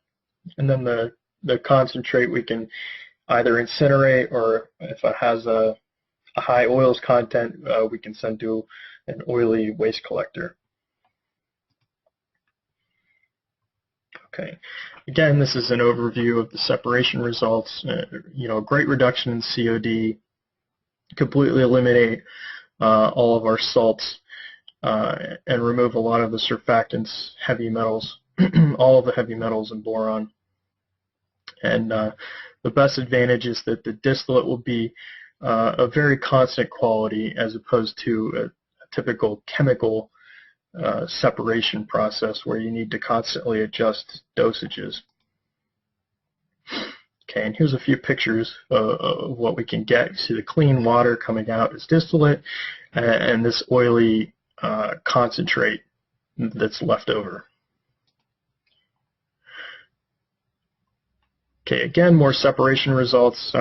And then the concentrate we can either incinerate, or if it has a high oils content, we can send to an oily waste collector. Okay, again, this is an overview of the separation results. Great reduction in COD, completely eliminate all of our salts and remove a lot of the surfactants, heavy metals, all of the heavy metals and boron. And the best advantage is that the distillate will be a very constant quality as opposed to a typical chemical separation process where you need to constantly adjust dosages. Okay, and here's a few pictures of what we can get. You see the clean water coming out as distillate, and this oily concentrate that's left over. Okay, again, more separation results,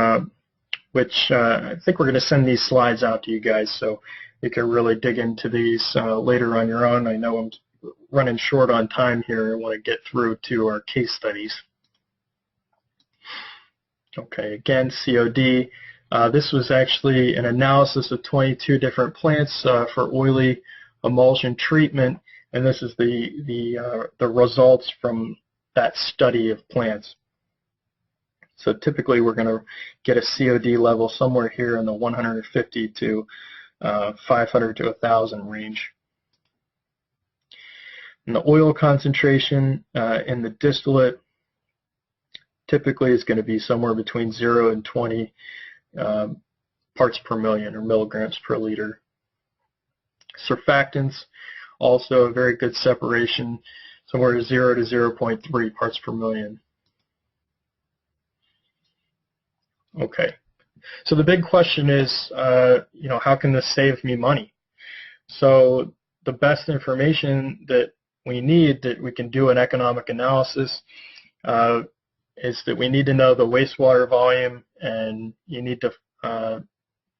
which I think we're going to send these slides out to you guys so you can really dig into these later on your own. I know I'm running short on time here. I want to get through to our case studies. Okay, again, COD. This was actually an analysis of 22 different plants for oily emulsion treatment, and this is the results from that study of plants. So typically we're going to get a COD level somewhere here in the 150 to 500 to 1,000 range. And the oil concentration in the distillate typically is going to be somewhere between 0 and 20 parts per million, or milligrams per liter. Surfactants, also a very good separation, somewhere 0 to 0.3 parts per million. Okay, so the big question is, how can this save me money? So the best information that we need, that we can do an economic analysis, is that we need to know the wastewater volume, and you need to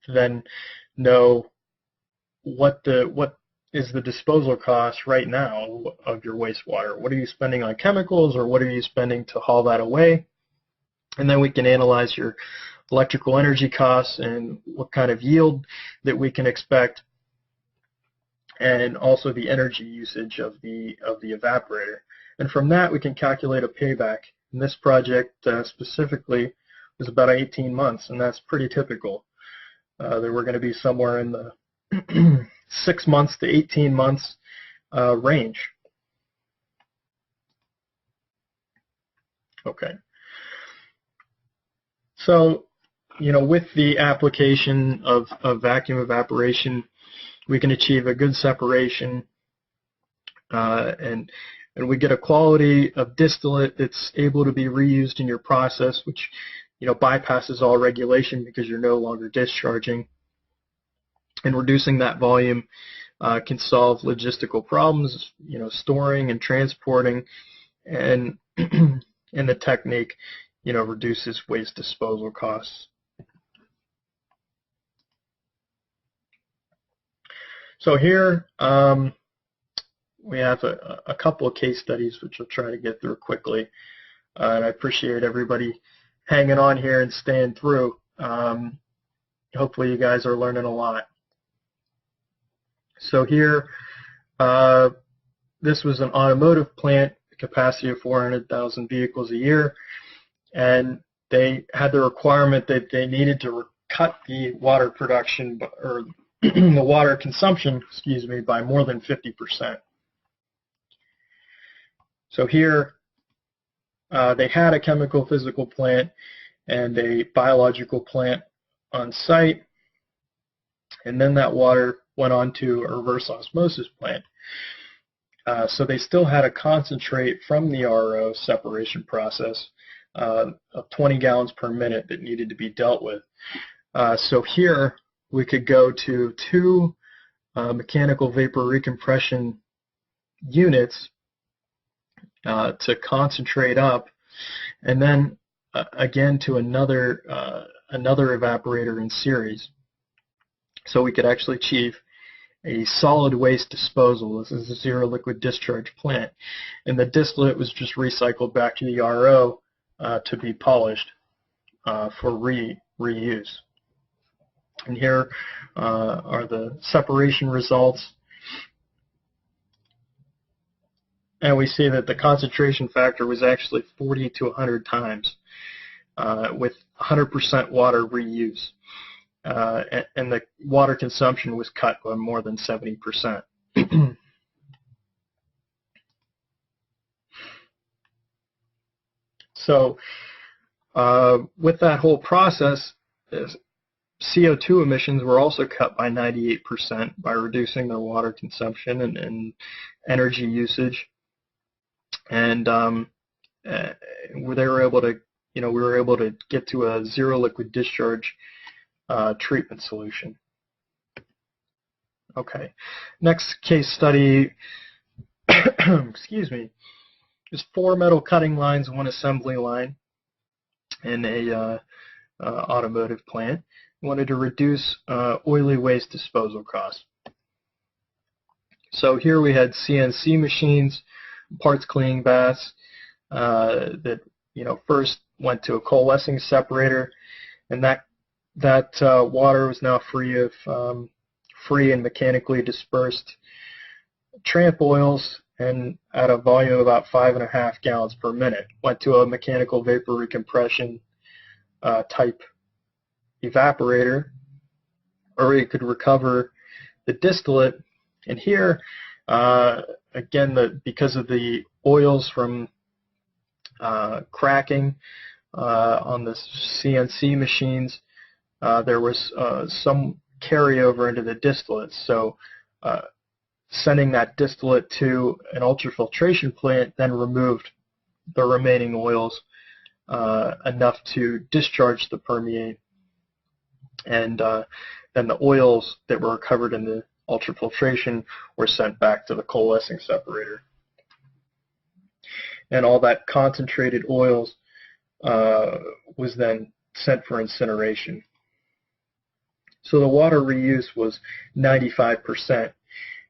then know what is the disposal cost right now of your wastewater. What are you spending on chemicals, or what are you spending to haul that away? And then we can analyze your electrical energy costs and what kind of yield that we can expect. and also the energy usage of the evaporator. And from that, we can calculate a payback. And this project specifically was about 18 months, and that's pretty typical. They were going to be somewhere in the 6 months to 18 months range. Okay. So, with the application of vacuum evaporation, we can achieve a good separation, and we get a quality of distillate that's able to be reused in your process, which bypasses all regulation because you're no longer discharging. And reducing that volume can solve logistical problems, storing and transporting, and and the technique, reduces waste disposal costs. So here we have a couple of case studies which I'll try to get through quickly, and I appreciate everybody hanging on here and staying through. Hopefully you guys are learning a lot. So here, this was an automotive plant, capacity of 400,000 vehicles a year, and they had the requirement that they needed to cut the water production, or the water consumption, excuse me, by more than 50%. So here, they had a chemical physical plant and a biological plant on site, and then that water went on to a reverse osmosis plant. So they still had a concentrate from the RO separation process of 20 gallons per minute that needed to be dealt with. So here we could go to 2 mechanical vapor recompression units to concentrate up, and then again to another evaporator in series. So we could actually achieve a solid waste disposal. This is a zero liquid discharge plant, and the distillate was just recycled back to the RO to be polished for reuse. And here are the separation results, and we see that the concentration factor was actually 40 to 100 times with 100% water reuse. And the water consumption was cut by more than 70%. So with that whole process, CO2 emissions were also cut by 98% by reducing their water consumption and energy usage. And they were able to, we were able to get to a zero liquid discharge treatment solution. Okay, next case study, excuse me, is 4 metal cutting lines, 1 assembly line in a automotive plant. We wanted to reduce oily waste disposal costs. So here we had CNC machines, parts cleaning baths that first went to a coalescing separator, and that water was now free and mechanically dispersed tramp oils, and at a volume of about 5.5 gallons per minute. Went to a mechanical vapor recompression type evaporator, or you could recover the distillate. And here, again, because of the oils from cracking on the CNC machines, there was some carryover into the distillate. So sending that distillate to an ultrafiltration plant then removed the remaining oils enough to discharge the permeate, and then the oils that were recovered in the ultrafiltration were sent back to the coalescing separator. And all that concentrated oils was then sent for incineration. So the water reuse was 95%.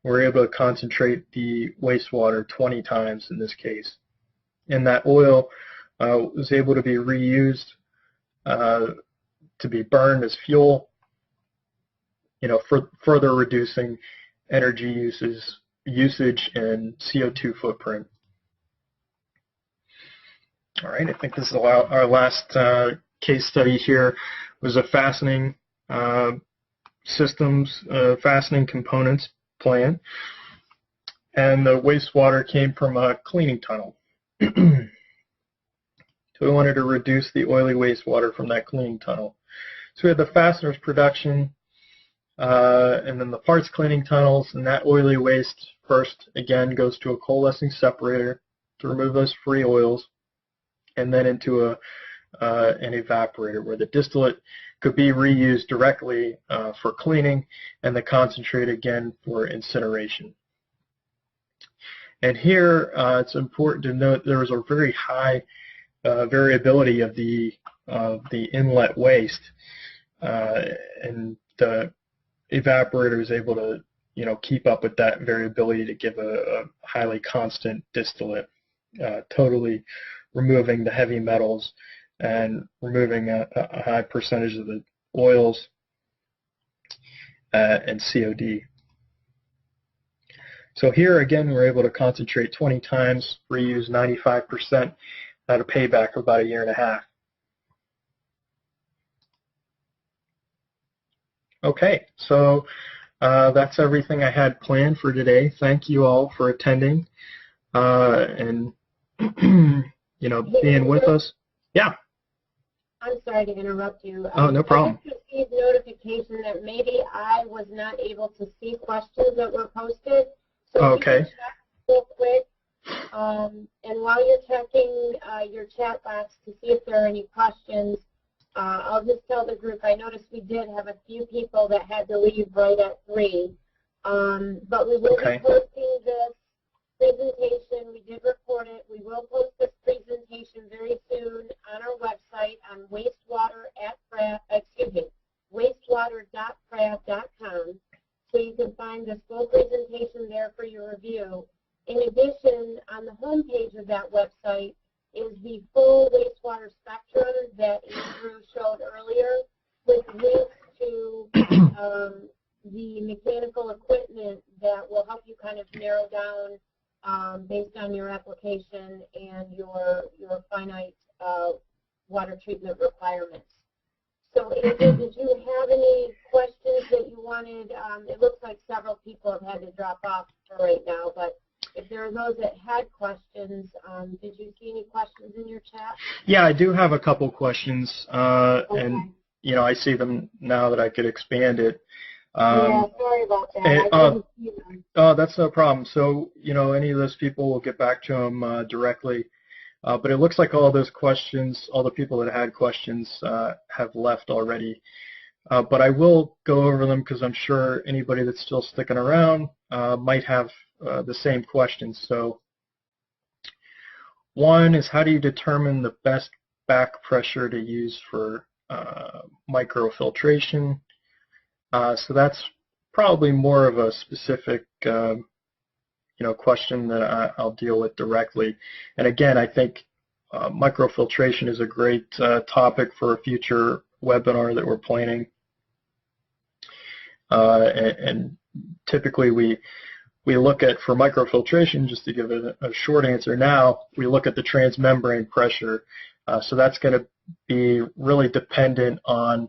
We were able to concentrate the wastewater 20 times in this case. And that oil was able to be reused to be burned as fuel, further reducing energy usage and CO2 footprint. All right, I think this is our last case study here. Was a fastening fastening components plant, and the wastewater came from a cleaning tunnel. So we wanted to reduce the oily wastewater from that cleaning tunnel. So we had the fasteners production, and then the parts cleaning tunnels, and that oily waste first, again, goes to a coalescing separator to remove those free oils, and then into an evaporator where the distillate could be reused directly for cleaning, and the concentrate again for incineration. And here it's important to note there was a very high variability of the inlet waste, and the evaporator is able to keep up with that variability to give a highly constant distillate, totally removing the heavy metals and removing a high percentage of the oils and COD. So here again we're able to concentrate 20 times, reuse 95%, at a payback of about 1.5 years. Okay, so that's everything I had planned for today. Thank you all for attending and being with us. Yeah. I'm sorry to interrupt you. Oh, no problem. I just received notification that maybe I was not able to see questions that were posted. So okay. You can check real quick. And while you're checking your chat box to see if there are any questions, I'll just tell the group, I noticed we did have a few people that had to leave right at 3. But we will be posting this presentation. We did record it. We will post this presentation very soon on our website on wastewater.prab.com. So you can find this full presentation there for your review. In addition, on the home page of that website is the full wastewater spectrum that Andrew showed earlier, with links to the mechanical equipment that will help you kind of narrow down based on your application and your finite water treatment requirements. So, Andrew, did you have any questions that you wanted? It looks like several people have had to drop off for right now, but if there are those that had questions, did you see any questions in your chat? Yeah, I do have a couple questions, and I see them now that I could expand it. Yeah, sorry about that. I didn't see them. Oh, that's no problem. So, any of those people will get back to them directly. But it looks like all those questions, all the people that had questions have left already. But I will go over them because I'm sure anybody that's still sticking around might have the same questions. So one is, how do you determine the best back pressure to use for microfiltration? So that's probably more of a specific question that I'll deal with directly. And again, I think microfiltration is a great topic for a future webinar that we're planning. And typically we look at, for microfiltration, just to give it a short answer now, we look at the transmembrane pressure. So that's going to be really dependent on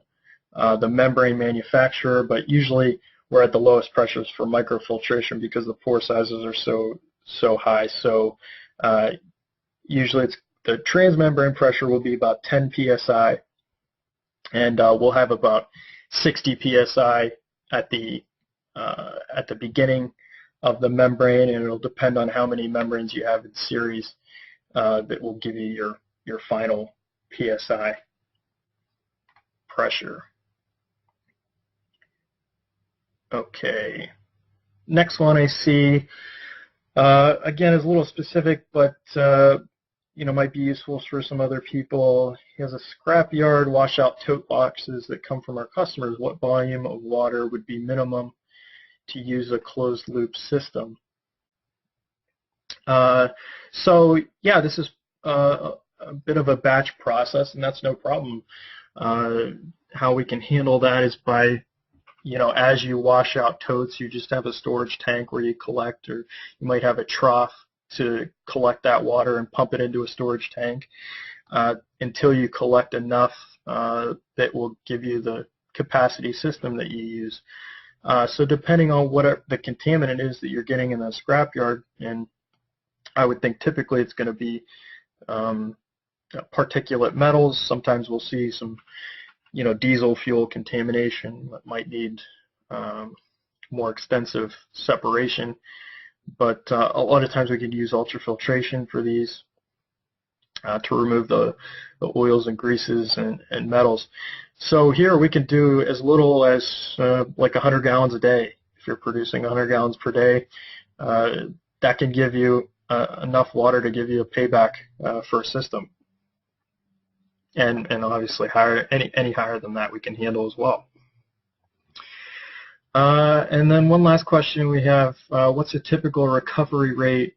the membrane manufacturer, but usually we're at the lowest pressures for microfiltration because the pore sizes are so high. So usually the transmembrane pressure will be about 10 psi, and we'll have about 60 psi at the beginning of the membrane, and it'll depend on how many membranes you have in series that will give you your final psi pressure. Okay, next one I see, again, is a little specific, but might be useful for some other people. He has a scrapyard washout tote boxes that come from our customers. What volume of water would be minimum to use a closed loop system? So yeah, this is a bit of a batch process, and that's no problem. How we can handle that is by as you wash out totes, you just have a storage tank where you collect, or you might have a trough to collect that water and pump it into a storage tank until you collect enough that will give you the capacity system that you use. So depending on what the contaminant is that you're getting in the scrapyard, and I would think typically it's going to be particulate metals. Sometimes we'll see some diesel fuel contamination that might need more extensive separation, but a lot of times we can use ultrafiltration for these to remove the oils and greases and metals. So here we can do as little as like 100 gallons a day. If you're producing 100 gallons per day, that can give you enough water to give you a payback for a system. And obviously higher, any higher than that we can handle as well. And then one last question we have, what's a typical recovery rate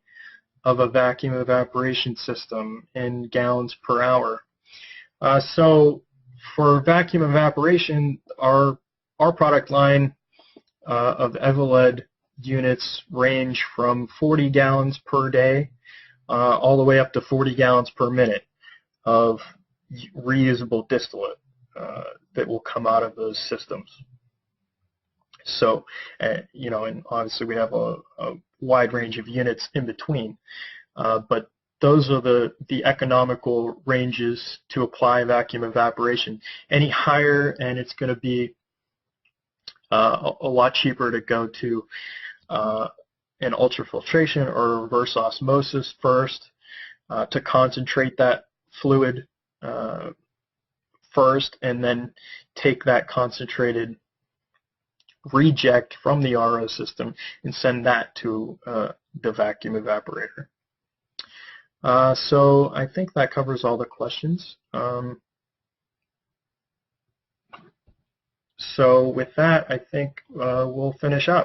of a vacuum evaporation system in gallons per hour? So for vacuum evaporation, our product line of EVALED units range from 40 gallons per day all the way up to 40 gallons per minute of reusable distillate that will come out of those systems. So, and obviously we have a wide range of units in between, but those are the economical ranges to apply vacuum evaporation. Any higher, and it's going to be a lot cheaper to go to an ultrafiltration or reverse osmosis first to concentrate that fluid first, and then take that concentrated reject from the RO system and send that to the vacuum evaporator. So I think that covers all the questions. So with that, I think we'll finish up.